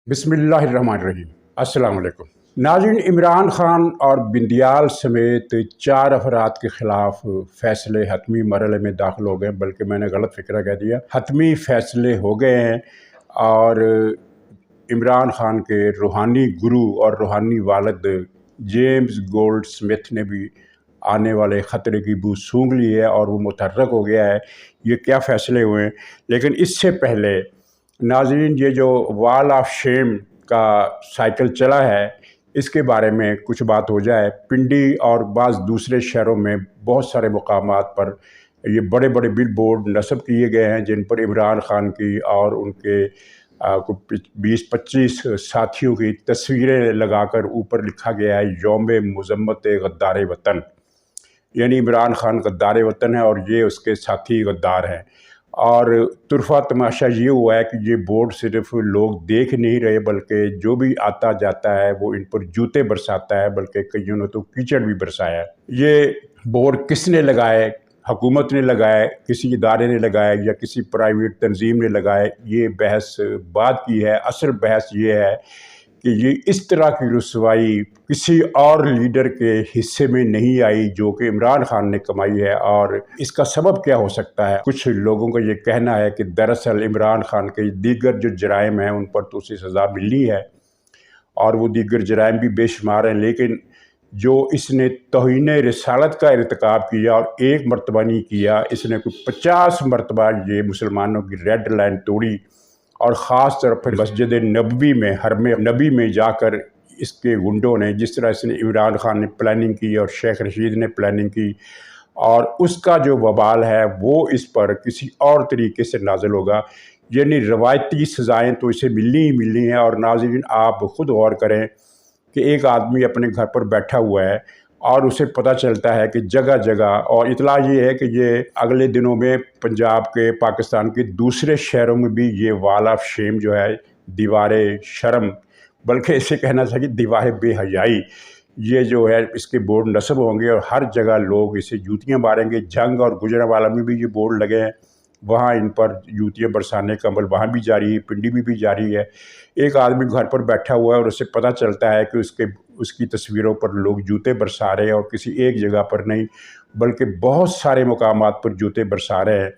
بسم اللہ الرحمن الرحیم۔ السلام علیکم ناظرین، عمران خان اور بندیال سمیت 4 افراد کے خلاف فیصلے حتمی مرحلے میں داخل ہو گئے، بلکہ میں نے غلط فکرہ کہہ دیا، حتمی فیصلے ہو گئے ہیں۔ اور عمران خان کے روحانی گرو اور روحانی والد جیمز گولڈ سمتھ نے بھی آنے والے خطرے کی بو سونگھ لی ہے اور وہ متحرک ہو گیا ہے۔ یہ کیا فیصلے ہوئے ہیں؟ لیکن اس سے پہلے ناظرین، یہ جو وال آف شیم کا سائیکل چلا ہے، اس کے بارے میں کچھ بات ہو جائے۔ پنڈی اور بعض دوسرے شہروں میں بہت سارے مقامات پر یہ بڑے بڑے بل بورڈ نصب کیے گئے ہیں، جن پر عمران خان کی اور ان کے 20-25 ساتھیوں کی تصویریں لگا کر اوپر لکھا گیا ہے یوم مذمت غدار وطن، یعنی عمران خان غدار وطن ہے اور یہ اس کے ساتھی غدار ہیں۔ اور طرفہ تماشا یہ ہوا ہے کہ یہ بورڈ صرف لوگ دیکھ نہیں رہے، بلکہ جو بھی آتا جاتا ہے وہ ان پر جوتے برساتا ہے، بلکہ کئیوں نے تو کیچڑ بھی برسایا ہے۔ یہ بورڈ کس نے لگائے؟ حکومت نے لگائے، کسی ادارے نے لگائے یا کسی پرائیویٹ تنظیم نے لگائے؟ یہ بحث بعد کی ہے۔ اصل بحث یہ ہے کہ یہ اس طرح کی رسوائی کسی اور لیڈر کے حصے میں نہیں آئی جو کہ عمران خان نے کمائی ہے۔ اور اس کا سبب کیا ہو سکتا ہے؟ کچھ لوگوں کا یہ کہنا ہے کہ دراصل عمران خان کے دیگر جو جرائم ہیں ان پر تو اسے سزا ملنی ہے، اور وہ دیگر جرائم بھی بے شمار ہیں، لیکن جو اس نے توہین رسالت کا ارتکاب کیا اور ایک مرتبہ نہیں کیا، اس نے کوئی 50 مرتبہ یہ مسلمانوں کی ریڈ لائن توڑی، اور خاص طور پر مسجد نبوی میں، حرم نبی میں جا کر اس کے گنڈوں نے جس طرح اس نے عمران خان نے پلاننگ کی اور شیخ رشید نے پلاننگ کی، اور اس کا جو وبال ہے وہ اس پر کسی اور طریقے سے نازل ہوگا۔ یعنی روایتی سزائیں تو اسے ملنی ہی ملنی ہیں۔ اور ناظرین، آپ خود غور کریں کہ ایک آدمی اپنے گھر پر بیٹھا ہوا ہے اور اسے پتہ چلتا ہے کہ جگہ جگہ، اور اطلاع یہ ہے کہ یہ اگلے دنوں میں پنجاب کے، پاکستان کے دوسرے شہروں میں بھی یہ وال آف شیم جو ہے، دیوار شرم، بلکہ اسے کہنا چاہیے دیوار بے حیائی، یہ جو ہے اس کے بورڈ نصب ہوں گے اور ہر جگہ لوگ اسے جوتیاں ماریں گے۔ جنگ اور گجرانوالہ میں بھی یہ بورڈ لگے ہیں، وہاں ان پر جوتیاں برسانے کا عمل وہاں بھی جاری ہے، پنڈی میں بھی جاری ہے۔ ایک آدمی گھر پر بیٹھا ہوا ہے اور اسے پتہ چلتا ہے کہ اس کی تصویروں پر لوگ جوتے برسا رہے ہیں، اور کسی ایک جگہ پر نہیں بلکہ بہت سارے مقامات پر جوتے برسا رہے ہیں۔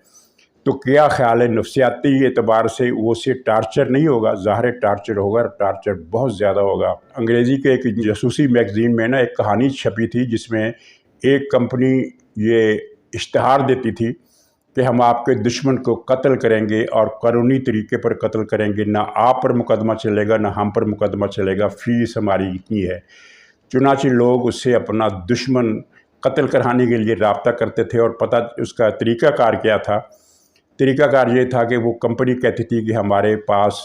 تو کیا خیال ہے، نفسیاتی اعتبار سے وہ سے ٹارچر نہیں ہوگا؟ ظاہر ٹارچر ہوگا، اور ٹارچر بہت زیادہ ہوگا۔ انگریزی کے ایک جاسوسی میگزین میں ایک کہانی چھپی تھی جس میں ایک کمپنی یہ اشتہار دیتی تھی کہ ہم آپ کے دشمن کو قتل کریں گے اور قانونی طریقے پر قتل کریں گے، نہ آپ پر مقدمہ چلے گا نہ ہم پر مقدمہ چلے گا، فیس ہماری اتنی ہے۔ چنانچہ لوگ اس سے اپنا دشمن قتل کرانے کے لیے رابطہ کرتے تھے، اور پتہ اس کا طریقہ کار کیا تھا؟ طریقہ کار یہ تھا کہ وہ کمپنی کہتی تھی کہ ہمارے پاس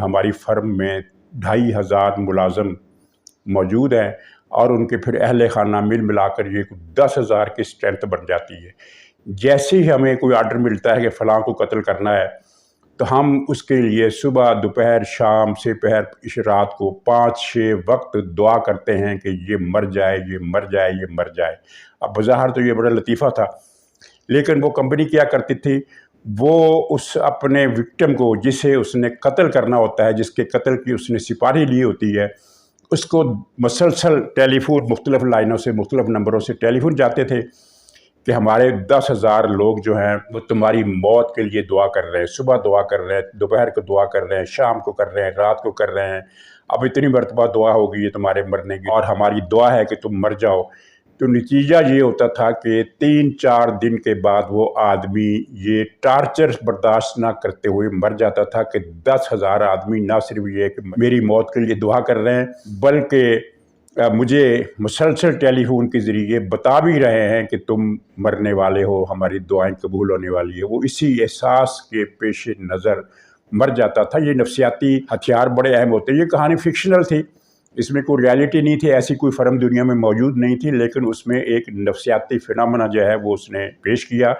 ہماری فرم میں 2500 ملازم موجود ہیں، اور ان کے پھر اہل خانہ ملا کر یہ 10,000 کی اسٹرینتھ بن جاتی ہے۔ جیسے ہی ہمیں کوئی آرڈر ملتا ہے کہ فلاں کو قتل کرنا ہے، تو ہم اس کے لیے صبح، دوپہر، شام سے پہر رات کو 5-6 وقت دعا کرتے ہیں کہ یہ مر جائے، یہ مر جائے، یہ مر جائے۔ اب بظاہر تو یہ بڑا لطیفہ تھا، لیکن وہ کمپنی کیا کرتی تھی، وہ اس اپنے وکٹم کو، جسے اس نے قتل کرنا ہوتا ہے، جس کے قتل کی اس نے سپاہی لی ہوتی ہے، اس کو مسلسل ٹیلی فون، مختلف لائنوں سے، مختلف نمبروں سے ٹیلی فون جاتے تھے کہ ہمارے 10,000 لوگ جو ہیں وہ تمہاری موت کے لیے دعا کر رہے ہیں، صبح دعا کر رہے ہیں، دوپہر کو دعا کر رہے ہیں، شام کو کر رہے ہیں، رات کو کر رہے ہیں، اب اتنی مرتبہ دعا ہوگی یہ تمہارے مرنے کی، اور ہماری دعا ہے کہ تم مر جاؤ۔ تو نتیجہ یہ ہوتا تھا کہ 3-4 دن کے بعد وہ آدمی یہ ٹارچر برداشت نہ کرتے ہوئے مر جاتا تھا کہ 10,000 آدمی نہ صرف یہ کہ میری موت کے لیے دعا کر رہے ہیں، بلکہ مجھے مسلسل ٹیلی فون کے ذریعے بتا بھی رہے ہیں کہ تم مرنے والے ہو، ہماری دعائیں قبول ہونے والی ہے۔ وہ اسی احساس کے پیش نظر مر جاتا تھا۔ یہ نفسیاتی ہتھیار بڑے اہم ہوتے ہیں۔ یہ کہانی فکشنل تھی، اس میں کوئی ریالٹی نہیں تھی، ایسی کوئی فرم دنیا میں موجود نہیں تھی، لیکن اس میں ایک نفسیاتی فنامنا جو ہے وہ اس نے پیش کیا،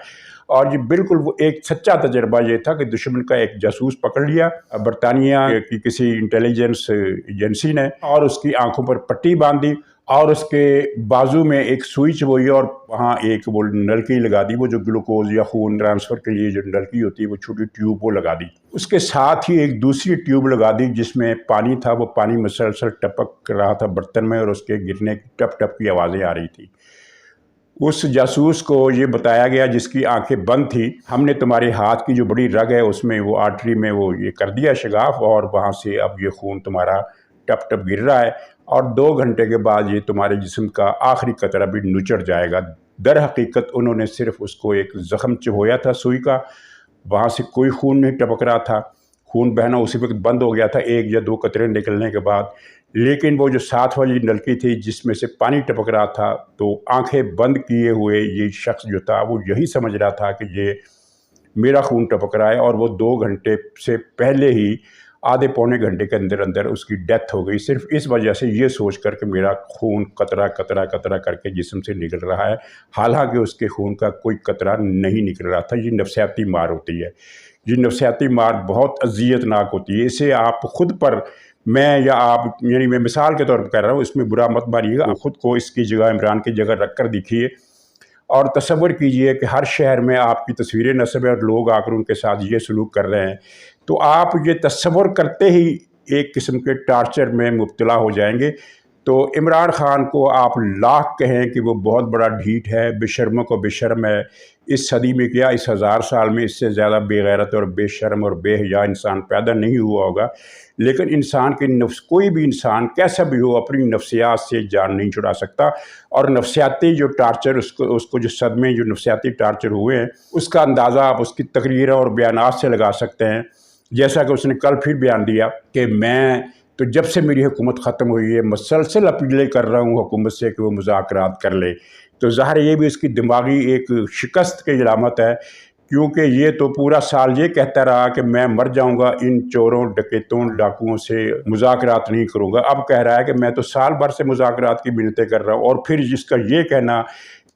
اور یہ بالکل وہ ایک سچا تجربہ یہ تھا کہ دشمن کا ایک جاسوس پکڑ لیا برطانیہ کی کسی انٹیلیجنس ایجنسی نے، اور اس کی آنکھوں پر پٹی باندھ دی، اور اس کے بازو میں ایک سوئی چبوئی اور وہاں ایک وہ نلکی لگا دی، وہ جو گلوکوز یا خون ٹرانسفر کے لیے جو نلکی ہوتی ہے وہ چھوٹی ٹیوب وہ لگا دی۔ اس کے ساتھ ہی ایک دوسری ٹیوب لگا دی جس میں پانی تھا، وہ پانی مسلسل ٹپک رہا تھا برتن میں اور اس کے گرنے کی ٹپ ٹپ کی آوازیں آ رہی تھی۔ اس جاسوس کو یہ بتایا گیا جس کی آنکھیں بند تھی، ہم نے تمہارے ہاتھ کی جو بڑی رگ ہے اس میں وہ آرٹری میں وہ یہ کر دیا شگاف، اور وہاں سے اب یہ خون تمہارا ٹپ ٹپ گر رہا ہے اور 2 گھنٹے کے بعد یہ تمہارے جسم کا آخری قطرہ بھی نچڑ جائے گا۔ در حقیقت انہوں نے صرف اس کو ایک زخم چبویا تھا سوئی کا، وہاں سے کوئی خون نہیں ٹپک رہا تھا، خون بہنا اسی وقت بند ہو گیا تھا 1 یا 2 قطرے نکلنے کے بعد، لیکن وہ جو ساتھ والی نلکی تھی جس میں سے پانی ٹپک رہا تھا، تو آنکھیں بند کیے ہوئے یہ شخص جو تھا وہ یہی سمجھ رہا تھا کہ یہ میرا خون ٹپک رہا ہے، اور وہ 2 گھنٹے سے پہلے ہی آدھے پونے گھنٹے کے اندر اندر اس کی ڈیتھ ہو گئی، صرف اس وجہ سے یہ سوچ کر کہ میرا خون قطرہ قطرہ قطرہ کر کے جسم سے نکل رہا ہے، حالانکہ اس کے خون کا کوئی قطرہ نہیں نکل رہا تھا۔ یہ نفسیاتی مار ہوتی ہے، یہ نفسیاتی مار بہت اذیت ناک ہوتی ہے، اسے آپ خود پر، میں یا آپ، یعنی میں مثال کے طور پر کہہ رہا ہوں، اس میں برا مت مانیے گا، خود کو اس کی جگہ، عمران کی جگہ رکھ کر دیکھیے اور تصور کیجئے کہ ہر شہر میں آپ کی تصویریں نصب ہے اور لوگ آ کر ان کے ساتھ یہ سلوک کر رہے ہیں، تو آپ یہ تصور کرتے ہی ایک قسم کے ٹارچر میں مبتلا ہو جائیں گے۔ تو عمران خان کو آپ لاکھ کہیں کہ وہ بہت بڑا ڈھیٹ ہے، بے شرموں کو بے شرم ہے، اس صدی میں کیا اس 1000 سال میں اس سے زیادہ بے غیرت اور بے شرم اور بے حیا انسان پیدا نہیں ہوا ہوگا، لیکن انسان کے نفس، کوئی بھی انسان کیسا بھی ہو، اپنی نفسیات سے جان نہیں چھڑا سکتا، اور نفسیاتی جو ٹارچر، اس کو جو صدمے، جو نفسیاتی ٹارچر ہوئے ہیں، اس کا اندازہ آپ اس کی تقریروں اور بیانات سے لگا سکتے ہیں، جیسا کہ اس نے کل پھر بیان دیا کہ میں تو جب سے میری حکومت ختم ہوئی ہے مسلسل اپیلیں کر رہا ہوں حکومت سے کہ وہ مذاکرات کر لے۔ تو ظاہر یہ بھی اس کی دماغی ایک شکست کی علامت ہے، کیونکہ یہ تو پورا سال یہ کہتا رہا کہ میں مر جاؤں گا، ان چوروں، ڈکیتوں، ڈاکوؤں سے مذاکرات نہیں کروں گا، اب کہہ رہا ہے کہ میں تو سال بھر سے مذاکرات کی منتیں کر رہا ہوں، اور پھر جس کا یہ کہنا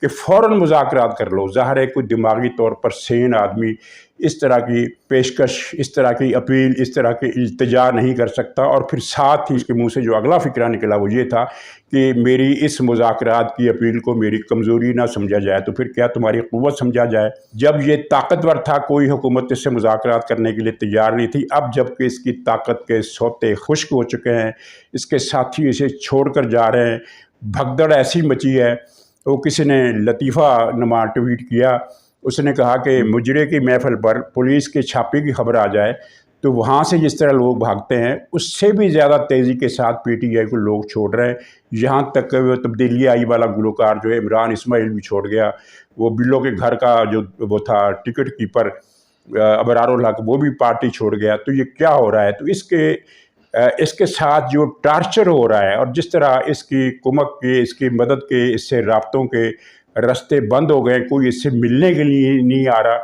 کہ فوراً مذاکرات کر لو، ظاہر ہے کوئی دماغی طور پر سین آدمی اس طرح کی پیشکش، اس طرح کی اپیل، اس طرح کی التجا نہیں کر سکتا۔ اور پھر ساتھ ہی اس کے منہ سے جو اگلا فقرہ نکلا وہ یہ تھا کہ میری اس مذاکرات کی اپیل کو میری کمزوری نہ سمجھا جائے، تو پھر کیا تمہاری قوت سمجھا جائے؟ جب یہ طاقتور تھا کوئی حکومت اس سے مذاکرات کرنے کے لیے تیار نہیں تھی، اب جب کہ اس کی طاقت کے سوتے خشک ہو چکے ہیں، اس کے ساتھی اسے چھوڑ کر جا رہے ہیں، بھگدڑ ایسی مچی ہے۔ وہ کسی نے لطیفہ نما ٹویٹ کیا، اس نے کہا کہ مجرے کی محفل پر پولیس کے چھاپے کی خبر آ جائے تو وہاں سے جس طرح لوگ بھاگتے ہیں اس سے بھی زیادہ تیزی کے ساتھ پی ٹی آئی کو لوگ چھوڑ رہے ہیں، یہاں تک کہ وہ تبدیلی آئی والا گلوکار جو ہے عمران اسماعیل بھی چھوڑ گیا، وہ بلو کے گھر کا جو وہ تھا ٹکٹ کیپر ابرار الحق، وہ بھی پارٹی چھوڑ گیا۔ تو یہ کیا ہو رہا ہے؟ تو اس کے ساتھ جو ٹارچر ہو رہا ہے اور جس طرح اس کی کمک کے، اس کی مدد کے، اس سے رابطوں کے راستے بند ہو گئے، کوئی اس سے ملنے کے لیے نہیں آ رہا۔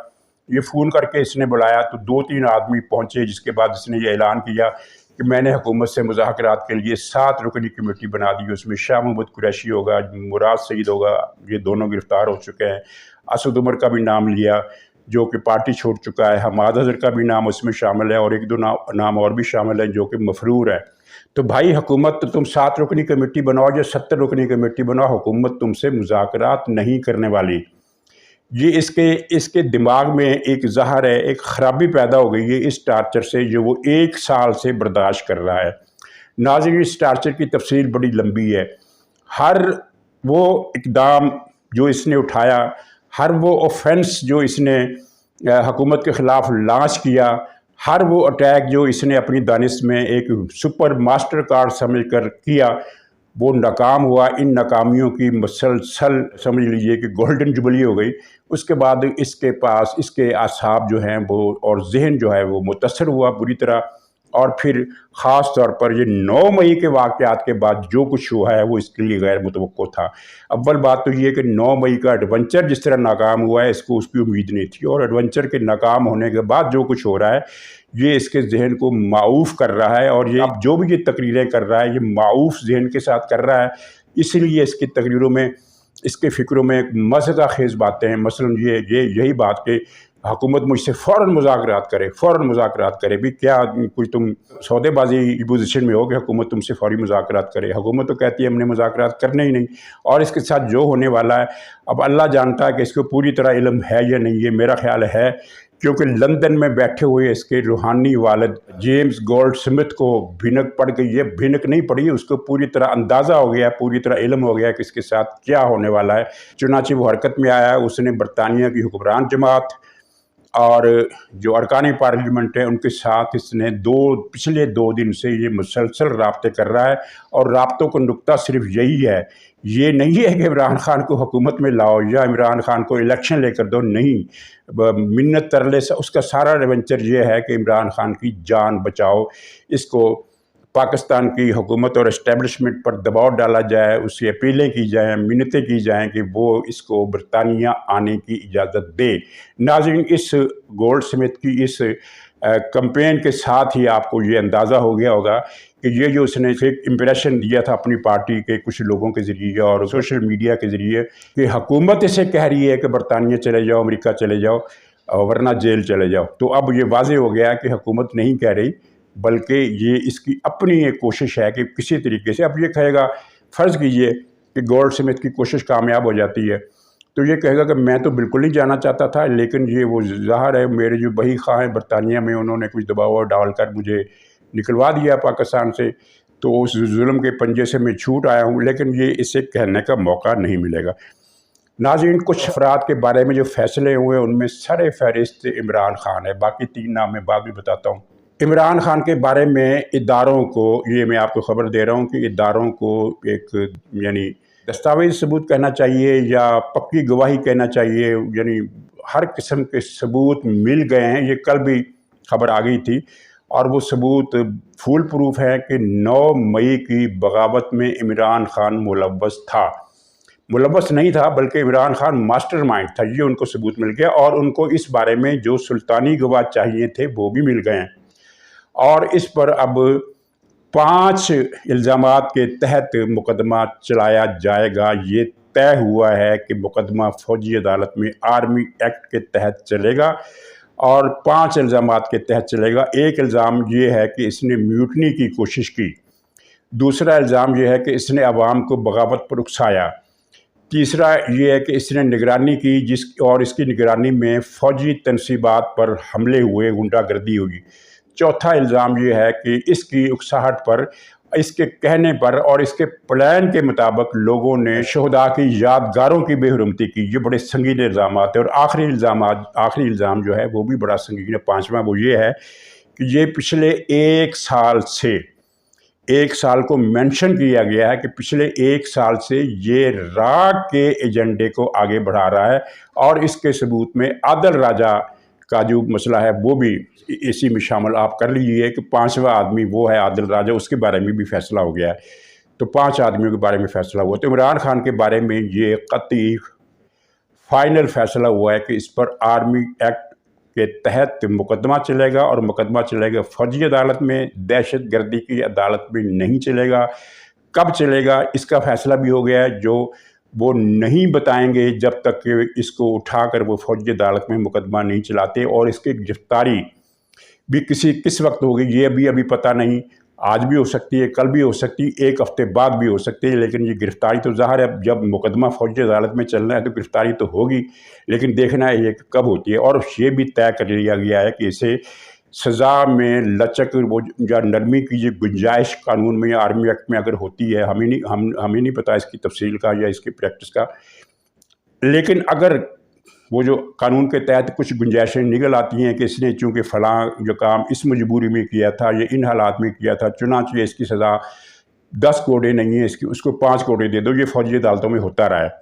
یہ فون کر کے اس نے بلایا تو 2-3 آدمی پہنچے، جس کے بعد اس نے یہ اعلان کیا کہ میں نے حکومت سے مذاکرات کے لیے 7 رکنی کمیٹی بنا دی، اس میں شاہ محمود قریشی ہوگا، مراد سعید ہوگا، یہ دونوں گرفتار ہو چکے ہیں، اسد عمر کا بھی نام لیا جو کہ پارٹی چھوڑ چکا ہے، حماد اظہر کا بھی نام اس میں شامل ہے، اور 1-2 نام اور بھی شامل ہیں جو کہ مفرور ہے۔ تو بھائی حکومت تو تم 7 رکنی کمیٹی بناؤ یا 70 رکنی کمیٹی بناؤ، حکومت تم سے مذاکرات نہیں کرنے والی۔ یہ اس کے دماغ میں ایک ظاہر ہے، ایک خرابی پیدا ہو گئی ہے اس ٹارچر سے جو وہ 1 سال سے برداشت کر رہا ہے۔ ناظرین، اس ٹارچر کی تفصیل بڑی لمبی ہے، ہر وہ اقدام جو اس نے اٹھایا، ہر وہ اوفینس جو اس نے حکومت کے خلاف لانچ کیا، ہر وہ اٹیک جو اس نے اپنی دانش میں ایک سپر ماسٹر کارڈ سمجھ کر کیا، وہ ناکام ہوا۔ ان ناکامیوں کی مسلسل سمجھ لیجئے کہ گولڈن جبلی ہو گئی۔ اس کے بعد اس کے پاس اس کے اعصاب جو ہیں وہ اور ذہن جو ہے وہ متاثر ہوا بری طرح، اور پھر خاص طور پر یہ 9 مئی کے واقعات کے بعد جو کچھ ہوا ہے وہ اس کے لیے غیر متوقع تھا۔ اول بات تو یہ کہ 9 مئی کا ایڈونچر جس طرح ناکام ہوا ہے، اس کو اس کی امید نہیں تھی، اور ایڈونچر کے ناکام ہونے کے بعد جو کچھ ہو رہا ہے یہ اس کے ذہن کو معوف کر رہا ہے، اور یہ اب جو بھی یہ تقریریں کر رہا ہے یہ معوف ذہن کے ساتھ کر رہا ہے۔ اس لیے اس کی تقریروں میں، اس کے فکروں میں مزدہ خیز باتیں ہیں، مثلا یہی بات کہ हुकूमत मुझसे फ़ौरन मुज़ाकरात करे। भी क्या कोई तुम सौदेबाजी की पोजीशन में हो कि हुकूमत तुमसे फ़ौरी मुज़ाकरात करे? हुकूमत तो कहती है हमने मुज़ाकरात करने ही नहीं। और इसके साथ जो होने वाला है, अब अल्लाह जानता है कि इसको पूरी तरह इल्म है या नहीं। ये मेरा ख्याल है, क्योंकि लंदन में बैठे हुए इसके रूहानी वालिद जेम्स गोल्डस्मिथ को भिनक पड़ गई। ये भिनक नहीं पड़ी, उसको पूरी तरह अंदाज़ा हो गया, पूरी तरह इल्म हो गया कि इसके साथ क्या होने वाला है। चुनांचे वो हरकत में आया। उसने बरतानिया की हुक्मरान जमात और जो अरकानी पार्लियामेंट है उनके साथ इसने पिछले 2 दिन से ये मुसलसल राब्ते कर रहा है। और राब्तों का नुक्ता सिर्फ यही है, ये नहीं है कि इमरान खान को हुकूमत में लाओ या इमरान खान को इलेक्शन लेकर दो, नहीं। मिन्नत तरले से उसका सारा एडवेंचर ये है कि इमरान खान की जान बचाओ, इसको पाकिस्तान की हुकूमत और इस्टेब्लिशमेंट पर दबाव डाला जाए, उससे अपीलें की जाएँ, मिन्नतें की जाएँ कि वो इसको बरतानिया आने की इजाज़त दे। नाज़रीन, इस गोल्डस्मिथ की इस कैंपेन के साथ ही आपको ये अंदाज़ा हो गया होगा कि ये जो उसने फेक इम्प्रेशन दिया था अपनी पार्टी के कुछ लोगों के ज़रिए और सोशल मीडिया के ज़रिए कि हुकूमत इसे कह रही है कि बरतानिया चले जाओ, अमेरिका चले जाओ, वरना जेल चले जाओ। तो अब ये वाज़े हो गया कि हुकूमत नहीं कह रही, बल्कि ये इसकी अपनी एक कोशिश है कि किसी तरीके से, अब ये कहेगा, फ़र्ज़ कीजिए कि गोल्डस्मिथ की कोशिश कामयाब हो जाती है, तो ये कहेगा कि मैं तो बिल्कुल नहीं जाना चाहता था, लेकिन ये वो ज़ाहिर है मेरे जो बही खां हैं बरतानिया में, उन्होंने कुछ दबाव डालकर मुझे निकलवा दिया पाकिस्तान से, तो उस जुल्म के पंजे से मैं छूट आया हूँ। लेकिन ये इसे कहने का मौका नहीं मिलेगा। नाज़रीन, कुछ अफराद के बारे में जो फ़ैसले हुए उनमें सर फहरिस्त इमरान खान है। बाकी 3 नाम मैं बाद में बताता हूँ। इमरान खान के बारे में इदारों को, ये मैं आपको ख़बर दे रहा हूँ कि इदारों को एक यानी दस्तावेज़ सबूत कहना चाहिए या पक्की गवाही कहना चाहिए, यानी हर किस्म के सबूत मिल गए हैं। ये कल भी खबर आ गई थी और वो सबूत फुल प्रूफ है कि 9 मई की बगावत में इमरान खान मुलव्वस था। मुलव्वस नहीं था बल्कि इमरान खान मास्टरमाइंड था, ये उनको सबूत मिल गया। और उनको इस बारे में जो सुल्तानी गवाह चाहिए थे वो भी मिल गए हैं। और इस पर अब 5 इल्ज़ामात के तहत मुकदमा चलाया जाएगा। ये तय हुआ है कि मुकदमा फ़ौजी अदालत में आर्मी एक्ट के तहत चलेगा और 5 इल्ज़ामात के तहत चलेगा। एक इल्ज़ाम ये है कि इसने म्यूटनी की कोशिश की। दूसरा इल्ज़ाम ये है कि इसने अवाम को बगावत पर उकसाया। तीसरा ये है कि इसने निगरानी की और इसकी निगरानी में फ़ौजी तनसीबात पर हमले हुए, गुंडागर्दी हुई। चौथा इल्ज़ाम ये है कि इसकी उकसाहट पर, इसके कहने पर और इसके प्लान के मुताबिक लोगों ने शहदा की यादगारों की बेहुरमती की। ये बड़े संगीन इल्ज़ाम है। और आखिरी इल्ज़ाम जो है वो भी बड़ा संगीन है, 5वां, वो ये है कि ये पिछले 1 साल को मेंशन किया गया है कि पिछले 1 साल से ये राग के एजेंडे को आगे बढ़ा रहा है। और इसके सबूत में आदिल राजा का जो मसला है वो भी इसी में शामिल आप कर लीजिए कि 5वां आदमी वो है आदिल राजा, उसके बारे में भी फैसला हो गया है। तो 5 आदमियों के बारे में फैसला हुआ। तो इमरान खान के बारे में ये कतई फाइनल फैसला हुआ है कि इस पर आर्मी एक्ट के तहत मुकदमा चलेगा और मुकदमा चलेगा फ़ौजी अदालत में, दहशत गर्दी की अदालत में नहीं चलेगा। कब चलेगा इसका फैसला भी हो गया है, जो वो नहीं बताएंगे जब तक कि इसको उठाकर वो फ़ौजी अदालत में मुकदमा नहीं चलाते। और इसकी गिरफ़्तारी भी किस वक्त होगी ये अभी पता नहीं। आज भी हो सकती है, कल भी हो सकती है, 1 हफ़्ते बाद भी हो सकती है। लेकिन ये गिरफ़्तारी तो ज़ाहिर है, जब मुकदमा फ़ौजी अदालत में चलना है तो गिरफ़्तारी तो होगी, लेकिन देखना है ये कब होती है। और ये भी तय कर लिया गया है कि इसे सज़ा में लचक वो या नरमी की जो गुंजाइश कानून में या आर्मी एक्ट में अगर होती है, हमें नहीं पता इसकी तफसील का या इसकी प्रैक्टिस का, लेकिन अगर वो जो कानून के तहत कुछ गुंजाइशें निकल आती हैं कि इसने चूँकि फ़लाँ जो काम इस मजबूरी में किया था, ये इन हालात में किया था, चुनांचे इसकी सज़ा 10 कोड़े नहीं है, उसको 5 कोड़े दे दो, ये फ़ौजी अदालतों में होता रहा है।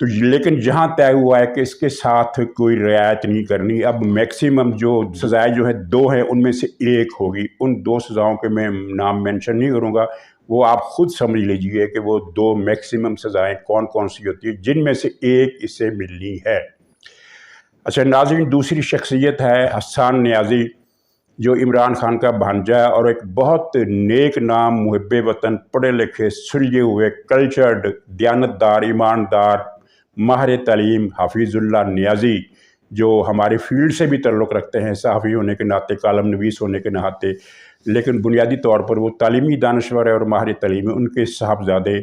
तो लेकिन जहाँ तय हुआ है कि इसके साथ कोई रियायत नहीं करनी। अब मैक्सिमम जो सज़ाएँ जो है 2 हैं, उनमें से 1 होगी। उन 2 सज़ाओं के मैं नाम मेंशन नहीं करूँगा, वो आप ख़ुद समझ लीजिए कि वो 2 मैक्सिमम सज़ाएँ कौन कौन सी होती हैं, जिनमें से 1 इसे मिलनी है। अच्छा नाज़रीन, दूसरी शख्सियत है हसन नियाज़ी, जो इमरान खान का भांजा है और एक बहुत नेक नाम, मुहिब्बे वतन, पढ़े लिखे, सुलझे हुए, कल्चर्ड, दयानतदार, ईमानदार, माहिर तालीम हाफिज़ुल्लाह नियाज़ी, जो हमारे फील्ड से भी ताल्लुक़ रखते हैं, सहाफ़ी होने के नाते, कालम नवीस होने के नाते, लेकिन बुनियादी तौर पर वो तालीमी दानश्वर है और माहिर तालीम है, उनके साहबजादे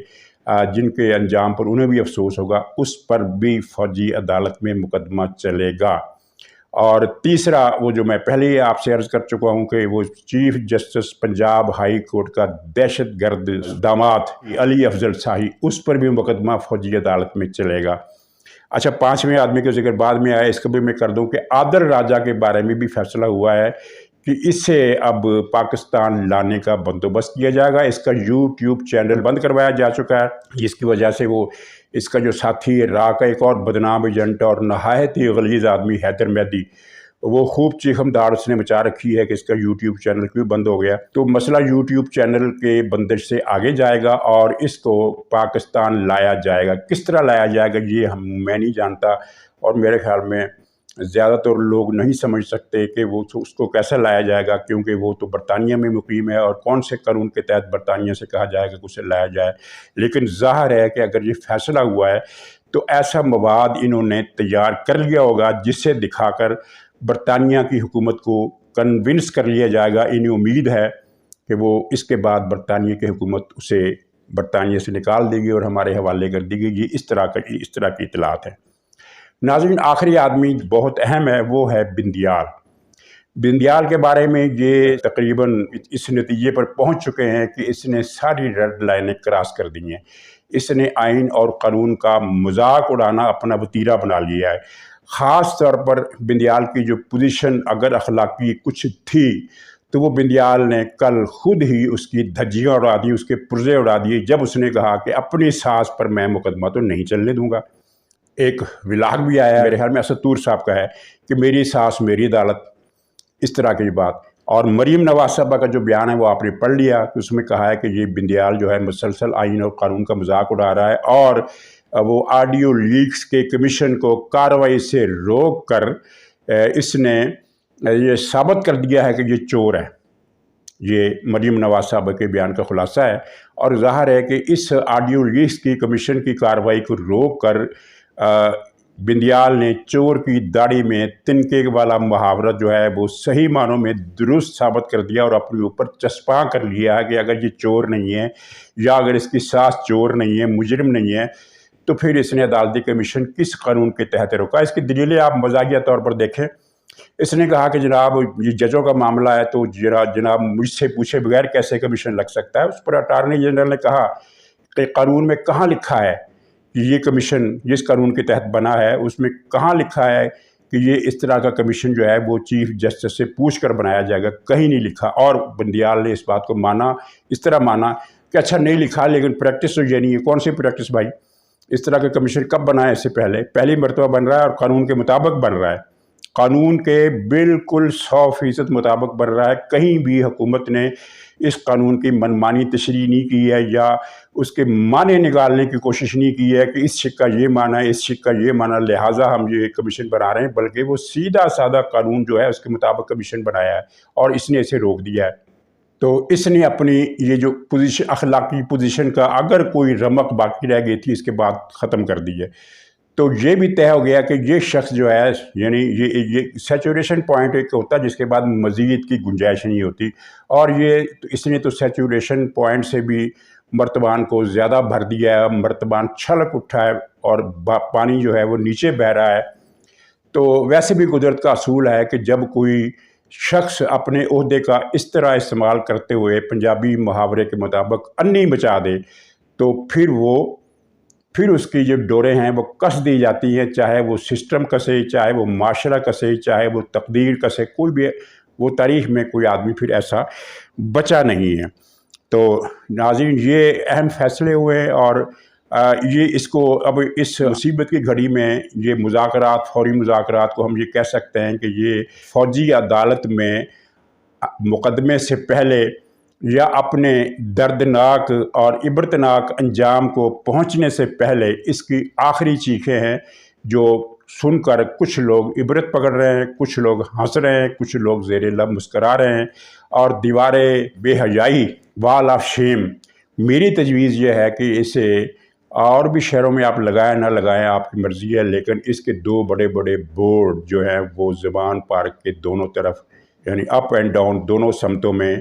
जिनके अंजाम पर उन्हें भी अफसोस होगा, उस पर भी फ़ौजी अदालत में मुकदमा चलेगा। और तीसरा, वो जो मैं पहले ही आपसे अर्ज़ कर चुका हूँ कि वो chief justice Punjab high court का दहशतगर्द दामाद अली अफजल शाही, उस पर भी मुकदमा फ़ौजी अदालत में चलेगा। अच्छा, पाँचवें आदमी का जिक्र बाद में आया, इसको भी मैं कर दूं कि आदर राजा के बारे में भी फैसला हुआ है कि इसे अब पाकिस्तान लाने का बंदोबस्त किया जाएगा। इसका यूट्यूब चैनल बंद करवाया जा चुका है, जिसकी वजह से वो इसका जो साथी है रा का एक और बदनाम एजेंट और नहायत ही गलीज़ आदमी हैदर मेहदी, वो खूब चीखमदार उसने मचा रखी है कि इसका यूट्यूब चैनल क्यों बंद हो गया। तो मसला यूट्यूब चैनल के बंदिश से आगे जाएगा और इसको पाकिस्तान लाया जाएगा। किस तरह लाया जाएगा ये मैं नहीं जानता, और मेरे ख्याल में ज़्यादातर लोग नहीं समझ सकते कि वो उसको कैसे लाया जाएगा, क्योंकि वो तो बरतानिया में मुकीम है और कौन से कानून के तहत बरतानिया से कहा जाएगा कि उसे लाया जाए। लेकिन ज़ाहिर है कि अगर ये फैसला हुआ है तो ऐसा मवाद इन्होंने तैयार कर लिया होगा जिससे दिखाकर बरतानिया की हुकूमत को कन्विंस कर लिया जाएगा। इन्हें उम्मीद है कि वो इसके बाद बरतानिया की हुकूमत उसे बरतानिया से निकाल देगी और हमारे हवाले कर देगी। ये इस तरह की इतलात है। नाज़रीन, आखिरी आदमी बहुत अहम है, वो है बिंदियाल। बिंदियाल के बारे में ये तकरीबन इस नतीजे पर पहुंच चुके हैं कि इसने सारी रेड लाइनें क्रॉस कर दी हैं। इसने आइन और कानून का मजाक उड़ाना अपना वतीरा बना लिया है। ख़ास तौर पर बिंदियाल की जो पोजीशन अगर अखलाकी कुछ थी तो वो बिंदियाल ने कल खुद ही उसकी धज्जियाँ उड़ा दी, उसके पुर्जे उड़ा दिए, जब उसने कहा कि अपनी सास पर मैं मुकदमा तो नहीं चलने दूंगा। एक विलाग भी आया है, मेरे ख्याल में असदूर साहब का है, कि मेरी सास मेरी अदालत, इस तरह की बात। और मरीम नवाज साहबा का जो बयान है वो आपने पढ़ लिया, कि उसमें कहा है कि ये बिंदियाल जो है मुसलसल आइन और कानून का मजाक उड़ा रहा है और वो ऑडियो लीक्स के कमीशन को कार्रवाई से रोक कर इसने ये साबित कर दिया है कि ये चोर है। ये मरीम नवाज साहबा के बयान का खुलासा है। और ज़ाहिर है कि इस ऑडियो लीक्स की कमीशन की कार्रवाई को रोक कर बिंदियाल ने चोर की दाढ़ी में तिनके वाला मुहावरा जो है वो सही मानों में दुरुस्त साबित कर दिया और अपने ऊपर चस्पा कर लिया कि अगर ये चोर नहीं है या अगर इसकी सास चोर नहीं है, मुजरिम नहीं है, तो फिर इसने अदालती कमीशन किस कानून के तहत रोका। इसकी दलीलें आप मजाकिया तौर पर देखें। इसने कहा कि जनाब ये जजों का मामला है तो जनाब मुझसे पूछे बगैर कैसे कमीशन लग सकता है। उस पर अटार्नी जनरल ने कहा कि कानून में कहाँ लिखा है कि ये कमीशन जिस कानून के तहत बना है उसमें कहाँ लिखा है कि ये इस तरह का कमीशन जो है वो चीफ जस्टिस से पूछ कर बनाया जाएगा। कहीं नहीं लिखा। और बिंदियाल ने इस बात को माना, इस तरह माना कि अच्छा नहीं लिखा लेकिन प्रैक्टिस तो ये नहीं है। कौन सी प्रैक्टिस भाई? इस तरह का कमीशन कब बना है? इससे पहली मरतबा बन रहा है और कानून के मुताबिक बन रहा है, कानून के बिल्कुल 100% मुताबिक बन रहा है। कहीं भी हुकूमत ने इस कानून की मनमानी तशरीह नहीं की है या उसके माने निकालने की कोशिश नहीं की है कि इस शिक का ये माना है, इस शिक का ये माना, लिहाजा हम ये कमीशन बना रहे हैं, बल्कि वो सीधा साधा कानून जो है उसके मुताबिक कमीशन बनाया है और इसने इसे रोक दिया है। तो इसने अपनी ये जो पोजीशन, अखलाकी पोजीशन का अगर कोई रमक बाकी रह गई थी, इसके बाद ख़त्म कर दी है। तो ये भी तय हो गया कि ये शख्स जो है, यानी ये सैचुरेशन पॉइंट एक होता है जिसके बाद मज़ीद की गुंजाइश नहीं होती, और ये तो इसने तो सैचुरेशन पॉइंट से भी मर्तबान को ज़्यादा भर दिया है। मर्तबान छलक उठा है और पानी जो है वो नीचे बह रहा है। तो वैसे भी कुदरत का असूल है कि जब कोई शख्स अपने ओहदे का इस तरह इस्तेमाल करते हुए पंजाबी मुहावरे के मुताबिक अन्नी मचा दे, तो फिर उसकी जो डोरें हैं वो कस दी जाती हैं, चाहे वो सिस्टम कसे, चाहे वो माशरा कसे, चाहे वो तकदीर कसे, कोई भी वो तारीख़ में कोई आदमी फिर ऐसा बचा नहीं है। तो नाज़रीन, ये अहम फैसले हुए और ये इसको अब इस मुसीबत की घड़ी में ये मुज़ाकरात, फौरी मुज़ाकरात को हम ये कह सकते हैं कि ये फ़ौजी अदालत में मुकदमे से पहले या अपने दर्दनाक और इबरतनाक अंजाम को पहुंचने से पहले इसकी आखिरी चीखें हैं, जो सुनकर कुछ लोग इबरत पकड़ रहे हैं, कुछ लोग हंस रहे हैं, कुछ लोग ज़ेरे लब मुस्करा रहे हैं। और दीवारे बेहयाई, वाल ऑफ शेम, मेरी तजवीज़ ये है कि इसे اور بھی شہروں میں آپ لگائیں نہ لگائیں آپ کی مرضی ہے، لیکن اس کے 2 بڑے بڑے بورڈ جو ہیں وہ زبان پارک کے دونوں طرف، یعنی اپ اینڈ ڈاؤن دونوں سمتوں میں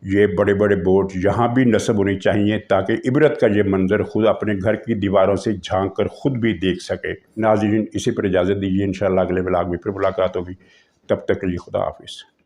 یہ بڑے بڑے بورڈ یہاں بھی نصب ہونی چاہیے، تاکہ عبرت کا یہ منظر خود اپنے گھر کی دیواروں سے جھانک کر خود بھی دیکھ سکے۔ ناظرین، اسی پر اجازت دیجیے، انشاءاللہ اگلے ولاگ میں پھر ملاقات ہوگی، تب تک کے لیے خدا حافظ۔